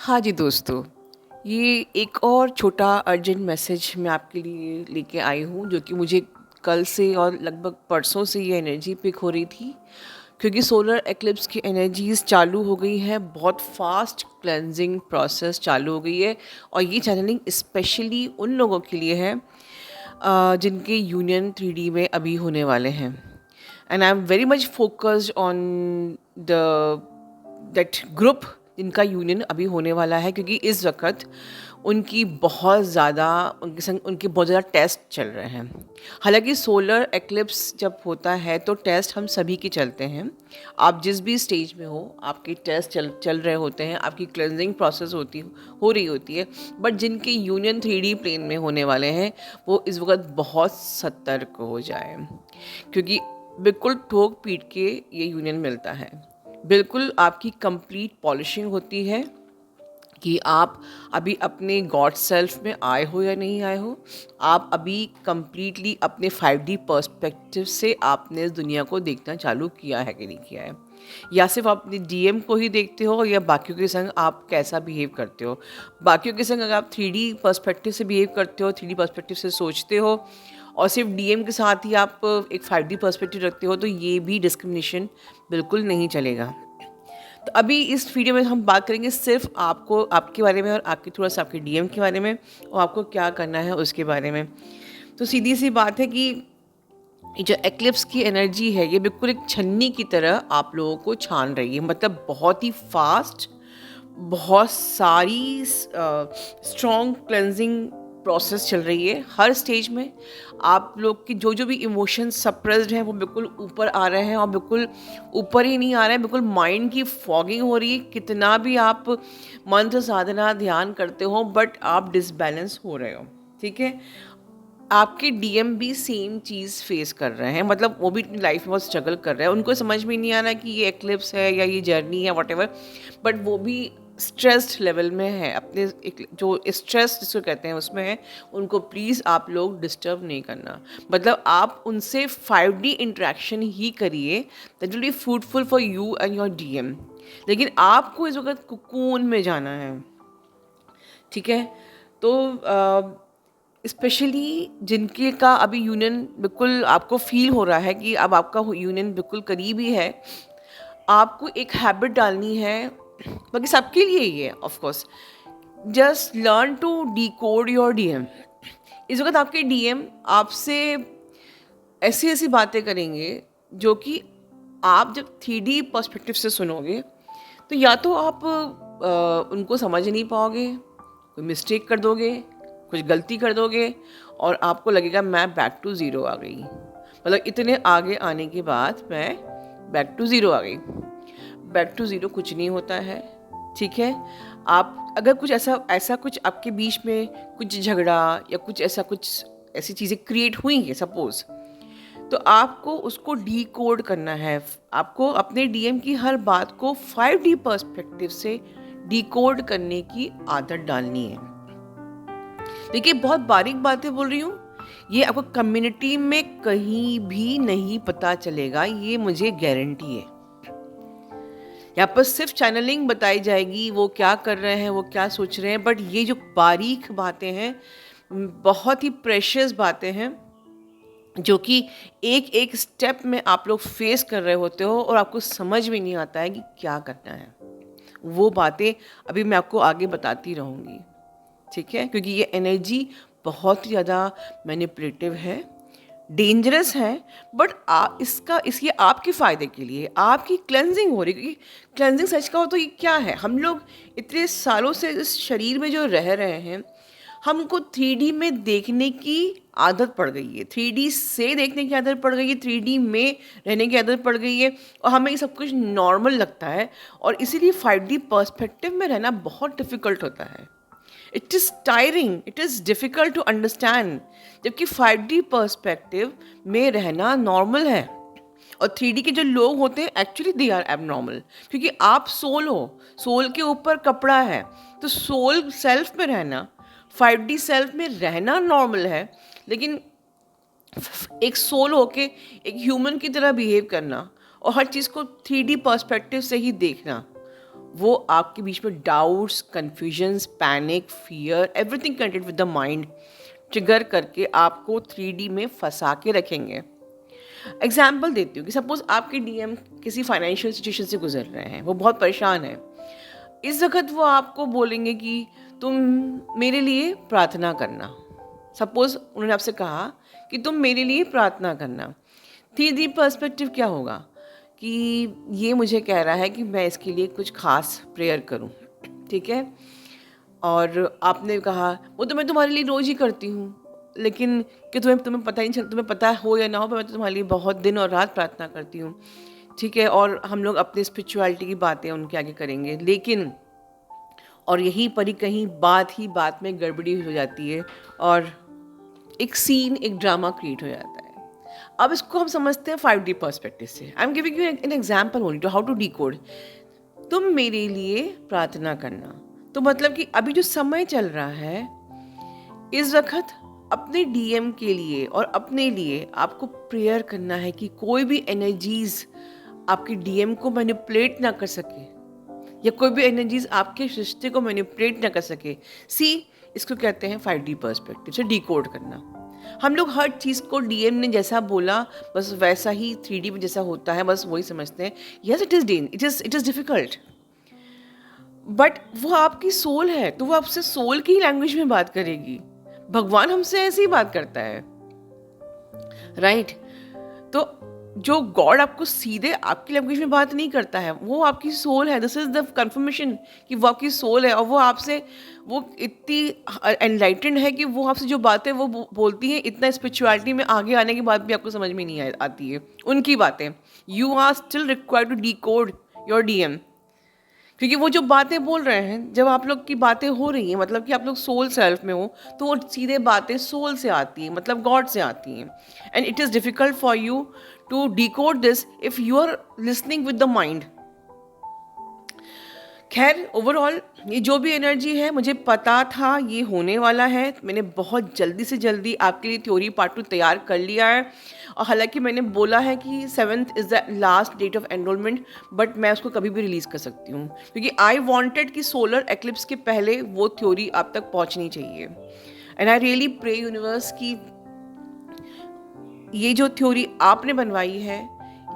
हाँ जी दोस्तों, ये एक और छोटा अर्जेंट मैसेज मैं आपके लिए लेके आई हूँ जो कि मुझे कल से और लगभग परसों से ये एनर्जी पिक हो रही थी, क्योंकि सोलर एक्लिप्स की एनर्जीज चालू हो गई है। बहुत फास्ट क्लेंजिंग प्रोसेस चालू हो गई है और ये चैनलिंग स्पेशली उन लोगों के लिए है जिनके यूनियन 3D में अभी होने वाले हैं। And I am very much focused on the that group जिनका यूनियन अभी होने वाला है, क्योंकि इस वक्त उनकी बहुत ज़्यादा उनके संग उनके बहुत ज़्यादा टेस्ट चल रहे हैं। हालांकि सोलर एक्लिप्स जब होता है तो टेस्ट हम सभी के चलते हैं। आप जिस भी स्टेज में हो आपके टेस्ट चल रहे होते हैं, आपकी क्लेंजिंग प्रोसेस हो रही होती है। बट जिनके यूनियन 3D प्लेन में होने वाले हैं वो इस वक्त बहुत सतर्क हो जाए, क्योंकि बिल्कुल ठोक पीट के ये यूनियन मिलता है। बिल्कुल आपकी कंप्लीट पॉलिशिंग होती है कि आप अभी अपने गॉड सेल्फ में आए हो या नहीं आए हो। आप अभी कंप्लीटली अपने 5D पर्सपेक्टिव से आपने इस दुनिया को देखना चालू किया है कि नहीं किया है, या सिर्फ अपने डीएम को ही देखते हो, या बाकियों के संग आप कैसा बिहेव करते हो। बाकियों के संग अगर आप 3D पर्सपेक्टिव से बिहेव करते हो, 3D पर्सपेक्टिव से सोचते हो और सिर्फ डीएम के साथ ही आप एक 5D पर्सपेक्टिव रखते हो, तो ये भी डिस्क्रिमिनेशन बिल्कुल नहीं चलेगा। तो अभी इस वीडियो में हम बात करेंगे सिर्फ आपको आपके बारे में और आपके थोड़ा सा आपके डीएम के बारे में और आपको क्या करना है उसके बारे में। तो सीधी सी बात है कि ये जो एक्लिप्स की एनर्जी है ये बिल्कुल एक छन्नी की तरह आप लोगों को छान रही है। मतलब बहुत ही फास्ट, बहुत सारी स्ट्रॉन्ग क्लेंजिंग प्रोसेस चल रही है हर स्टेज में। आप लोग की जो जो भी इमोशंस सप्रेस्ड हैं वो बिल्कुल ऊपर आ रहे हैं, और बिल्कुल ऊपर ही नहीं आ रहे हैं, बिल्कुल माइंड की फॉगिंग हो रही है। कितना भी आप मंत्र साधना ध्यान करते हो बट आप डिसबैलेंस हो रहे हो। ठीक है, आपके डीएम भी सेम चीज़ फेस कर रहे हैं। मतलब वो भी अपनी लाइफ में बहुत स्ट्रगल कर रहे हैं। उनको समझ में नहीं आ रहा कि ये एक्लिप्स है या ये जर्नी है, वॉटेवर, बट वो भी स्ट्रेस्ड लेवल में है, अपने एक जो स्ट्रेस जिसको कहते हैं उसमें है। उनको प्लीज़ आप लोग डिस्टर्ब नहीं करना। मतलब आप उनसे 5D इंटरेक्शन ही करिए, that will be fruitful for you and your DM. लेकिन आपको इस वक्त कुकून में जाना है। ठीक है, तो स्पेशली जिनके का अभी यूनियन बिल्कुल आपको फील हो रहा है कि अब आपका यूनियन बिल्कुल करीब ही है, आपको एक हैबिट डालनी है। बाकी सबके लिए ही है of course. Just learn to decode your DM. इस वक्त आपके डीएम आपसे ऐसी ऐसी बातें करेंगे जो कि आप जब 3D पर्सपेक्टिव से सुनोगे तो या तो आप उनको समझ नहीं पाओगे, कोई मिस्टेक कर दोगे, कुछ गलती कर दोगे, और आपको लगेगा मैं बैक टू ज़ीरो आ गई। मतलब इतने आगे आने के बाद मैं बैक टू ज़ीरो आ गई। बैक टू ज़ीरो कुछ नहीं होता है। ठीक है, आप अगर कुछ ऐसा ऐसा कुछ आपके बीच में कुछ झगड़ा या कुछ ऐसी चीज़ें क्रिएट हुई हैं सपोज़, तो आपको उसको डीकोड करना है। आपको अपने डीएम की हर बात को 5D पर्सपेक्टिव से डीकोड करने की आदत डालनी है। देखिए, बहुत बारीक बातें बोल रही हूँ, ये आपको कम्युनिटी में कहीं भी नहीं पता चलेगा, ये मुझे गारंटी है। यहाँ पर सिर्फ चैनलिंग बताई जाएगी, वो क्या कर रहे हैं, वो क्या सोच रहे हैं, बट ये जो बारीक बातें हैं, बहुत ही प्रेशियस बातें हैं, जो कि एक एक स्टेप में आप लोग फेस कर रहे होते हो और आपको समझ में नहीं आता है कि क्या करना है। वो बातें अभी मैं आपको आगे बताती रहूँगी। ठीक है, क्योंकि ये एनर्जी बहुत ही ज़्यादा मैनिपुलेटिव है, डेंजरस है, बट इसकी आपके फ़ायदे के लिए आपकी क्लेंजिंग हो रही है। क्योंकि क्लेंजिंग सच का हो तो ये क्या है, हम लोग इतने सालों से इस शरीर में जो रह रहे हैं, हमको 3D में देखने की आदत पड़ गई है, 3D से देखने की आदत पड़ गई है, 3D में रहने की आदत पड़ गई है, और हमें ये सब कुछ नॉर्मल लगता है। और इसीलिए 5D पर्सपेक्टिव में रहना बहुत डिफ़िकल्ट होता है। It is tiring, it is difficult to understand. जबकि 5D पर्सपेक्टिव में रहना नॉर्मल है, और 3D के जो लोग होते हैं एक्चुअली दे आर एबनॉर्मल, क्योंकि आप सोल हो, सोल के ऊपर कपड़ा है। तो सोल सेल्फ में रहना, 5D सेल्फ में रहना नॉर्मल है, लेकिन एक सोल होके एक ह्यूमन की तरह बिहेव करना और हर चीज़ को 3D पर्सपेक्टिव से ही देखना, वो आपके बीच में doubts, confusions, panic, fear, everything connected with the mind trigger करके आपको 3D में फंसा के रखेंगे। एग्जाम्पल देती हूँ कि सपोज आपके डीएम किसी फाइनेंशियल सिचुएशन से गुजर रहे हैं, वो बहुत परेशान है। इस वक्त वो आपको बोलेंगे कि तुम मेरे लिए प्रार्थना करना। सपोज उन्होंने आपसे कहा कि तुम मेरे लिए प्रार्थना करना। 3D पर्सपेक्टिव क्या होगा कि ये मुझे कह रहा है कि मैं इसके लिए कुछ खास प्रेयर करूं, ठीक है। और आपने कहा वो तो मैं तुम्हारे लिए रोज़ ही करती हूँ, लेकिन कि तुम्हें पता ही नहीं चलता, तुम्हें पता हो या ना हो, पर मैं तो तुम्हारे लिए बहुत दिन और रात प्रार्थना करती हूँ, ठीक है। और हम लोग अपनी स्पिरिचुअलिटी की बातें उनके आगे करेंगे, लेकिन और यहीं पर ही कहीं बात में गड़बड़ी हो जाती है और एक सीन, एक ड्रामा क्रिएट हो जाता है। अब इसको हम समझते हैं 5D पर्सपेक्टिव से। I am giving you an example only to how to decode. तुम मेरे लिए प्रार्थना करना, तो मतलब कि अभी जो समय चल रहा है, इस वक्त अपने डीएम के लिए और अपने लिए आपको प्रेयर करना है कि कोई भी एनर्जीज आपके डीएम को मैनिपुलेट ना कर सके, या कोई भी एनर्जीज आपके रिश्ते को मैनिपुलेट ना कर सके। सी, इसको कहते हैं 5D पर्सपेक्टिव से डिकोड करना। हम लोग हर चीज़ को डीएम ने जैसा बोला बस वैसा ही 3D में जैसा होता है बस वही समझते हैं। Yes, it is difficult, but वो आपकी सोल है, तो वो आपसे सोल की लैंग्वेज में बात करेगी। भगवान हमसे ऐसे ही बात करता है, राइट? तो जो गॉड आपको सीधे आपकी लैंग्वेज में बात नहीं करता है, वो आपकी सोल है। दिस इज द कंफर्मेशन कि वो आपकी सोल है, और वो आपसे वो इतनी एनलाइटेंड है कि वो आपसे जो बातें वो बोलती हैं, इतना स्पिरिचुअलिटी में आगे आने के बाद भी आपको समझ में नहीं आती है उनकी बातें। You are still required to decode your DM, क्योंकि वो जो बातें बोल रहे हैं, जब आप लोग की बातें हो रही हैं, मतलब कि आप लोग सोल सेल्फ में हो, तो वो सीधे बातें सोल से आती हैं, मतलब गॉड से आती हैं। And it is difficult for you to decode this if you are listening with the mind. खैर, ओवरऑल ये जो भी एनर्जी है, मुझे पता था ये होने वाला है। मैंने बहुत जल्दी से जल्दी आपके लिए थ्योरी पार्ट 2 तैयार कर लिया है, और हालांकि मैंने बोला है कि 7th is the last date of enrolment, but मैं उसको कभी भी रिलीज़ कर सकती हूँ, क्योंकि आई वांटेड कि सोलर एक्लिप्स के पहले वो थ्योरी आप तक पहुँचनी चाहिए। And I really pray universe की ये जो थ्योरी आपने बनवाई है,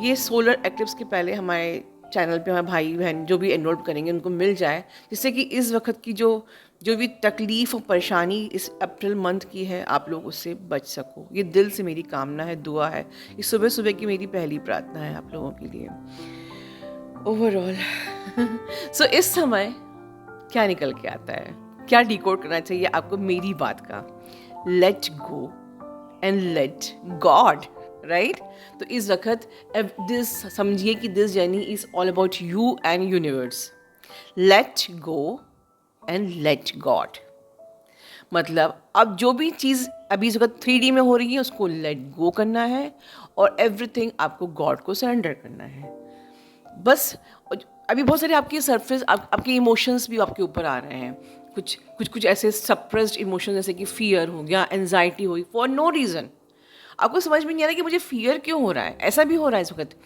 ये सोलर एक्लिप्स के पहले हमारे चैनल पे हमारे भाई बहन जो भी एनरोल करेंगे उनको मिल जाए, जिससे कि इस वक्त की जो भी तकलीफ़ और परेशानी इस अप्रैल मंथ की है, आप लोग उससे बच सको। ये दिल से मेरी कामना है, दुआ है। ये सुबह सुबह की मेरी पहली प्रार्थना है आप लोगों के लिए ओवरऑल। सो इस समय क्या निकल के आता है, क्या डिकोड करना चाहिए आपको मेरी बात का? Let go and let God, right? तो इस वक्त दिस समझिए कि this journey is all about you and universe. Let go and let God, मतलब अब जो भी चीज़ अभी इस वक्त 3D में हो रही है उसको लेट गो करना है, और एवरीथिंग आपको गॉड को सरेंडर करना है बस। अभी बहुत सारे आपके सरफेस आपके इमोशंस भी आपके ऊपर आ रहे हैं, कुछ ऐसे सप्रेस्ड इमोशन, जैसे कि फियर हो गया, एंजाइटी हुई फॉर नो रीज़न। आपको समझ में नहीं आ रहा कि मुझे फियर क्यों हो रहा है। ऐसा भी हो रहा है इस वक्त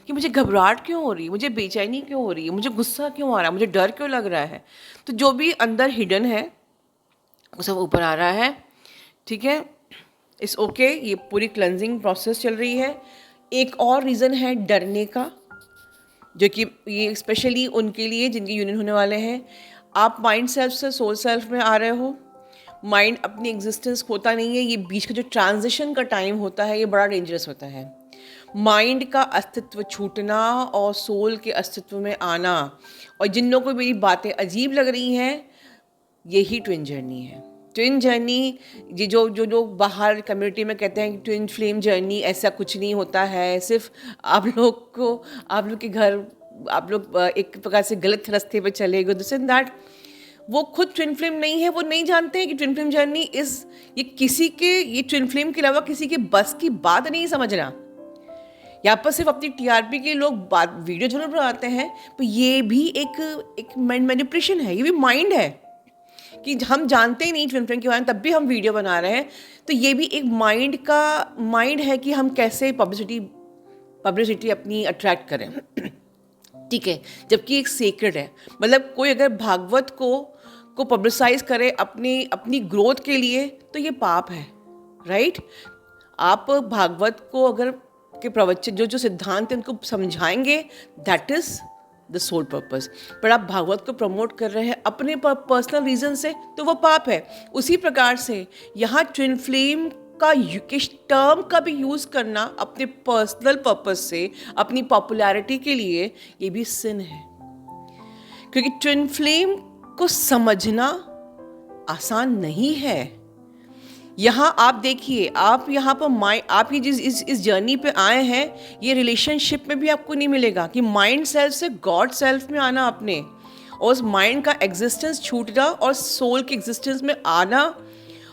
कि मुझे घबराहट क्यों हो रही है, मुझे बेचैनी क्यों हो रही है, मुझे गुस्सा क्यों आ रहा है, मुझे डर क्यों लग रहा है। तो जो भी अंदर हिडन है वो सब ऊपर आ रहा है, ठीक है। इट्स ओके, ये पूरी क्लेंजिंग प्रोसेस चल रही है। एक और रीज़न है डरने का, जो कि ये स्पेशली उनके लिए जिनके यूनियन होने वाले हैं। आप माइंड सेल्फ से सोल सेल्फ में आ रहे हो। माइंड अपनी एग्जिस्टेंस खोता नहीं है, ये बीच का जो ट्रांजिशन का टाइम होता है ये बड़ा डेंजरस होता है। माइंड का अस्तित्व छूटना और सोल के अस्तित्व में आना, और जिन लोगों को मेरी बातें अजीब लग रही हैं, यही ट्विन जर्नी है। ट्विन जर्नी, ये जो जो लोग बाहर कम्युनिटी में कहते हैं कि ट्विन फ्लेम जर्नी, ऐसा कुछ नहीं होता है। सिर्फ आप लोग के घर आप लोग एक प्रकार से गलत रास्ते पे चले गए, दिस एंड दैट। वो खुद ट्विन फ्लेम नहीं है, वो नहीं जानते हैं कि ट्विन फ्लेम जर्नी ये ट्विन फ्लेम के अलावा किसी के बस की बात नहीं समझना। यहाँ पर सिर्फ अपनी टीआरपी के लोग बात वीडियो जरूर बनाते हैं, तो ये भी एक मैनिपुलेशन है, ये भी माइंड है कि हम जानते ही नहीं ट्विन फ्लेम के बारे में, तब भी हम वीडियो बना रहे हैं। तो ये भी एक माइंड है कि हम कैसे पब्लिसिटी अपनी अट्रैक्ट करें। ठीक है, जबकि एक सेक्रेड है। मतलब कोई अगर भागवत को पब्लिसाइज करे अपनी अपनी ग्रोथ के लिए तो ये पाप है, राइट। आप भागवत को अगर के प्रवचन जो जो सिद्धांत हैं उनको समझाएंगे, that is the sole purpose. पर आप भागवत को प्रमोट कर रहे हैं अपने पर्सनल रीजन से, तो वो पाप है। उसी प्रकार से यहाँ ट्विन फ्लेम का किस टर्म का भी यूज़ करना अपने पर्सनल पर्पस से, अपनी पॉपुलैरिटी के लिए, ये भी सिन है। क्योंकि ट्विन फ्लेम को समझना आसान नहीं है। यहाँ आप देखिए, आप यहाँ पर आप ये जिस इस जर्नी पे आए हैं, ये रिलेशनशिप में भी आपको नहीं मिलेगा कि माइंड सेल्फ से गॉड सेल्फ में आना अपने, और उस माइंड का एग्जिस्टेंस छूटना और सोल के एग्जिस्टेंस में आना,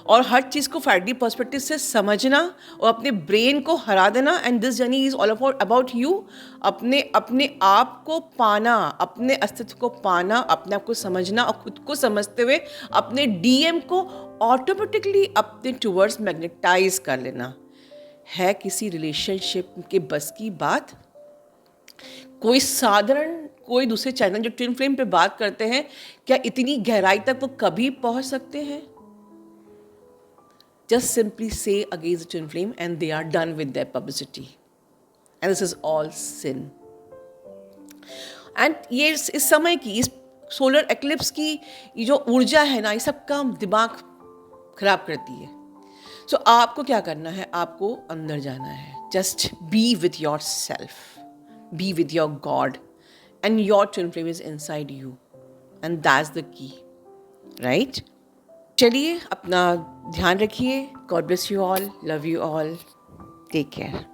और हर चीज़ को फ्राइडली पर्सपेक्टिव से समझना और अपने ब्रेन को हरा देना। And this journey is all about you. अपने अपने आप को पाना, अपने अस्तित्व को पाना, अपने आप को समझना, और खुद को समझते हुए अपने डीएम को ऑटोमेटिकली अपने टूवर्ड्स मैग्नेटाइज कर लेना। है किसी रिलेशनशिप के बस की बात? कोई दूसरे चैनल जो ट्विन फ्लेम पे बात करते हैं, क्या इतनी गहराई तक वो कभी पहुंच सकते हैं? Just simply say against the twin flame and they are done with their publicity. And this is all sin. And ये इस समय की, इस सोलर एक्लिप्स की ये जो ऊर्जा है ना, ये सबका दिमाग खराब करती है। सो आपको क्या करना है? आपको अंदर जाना है। Just be with yourself, be with your God, and your twin flame is inside you, and that's the key, right. चलिए, अपना ध्यान रखिए। God bless you all, love you all, take care.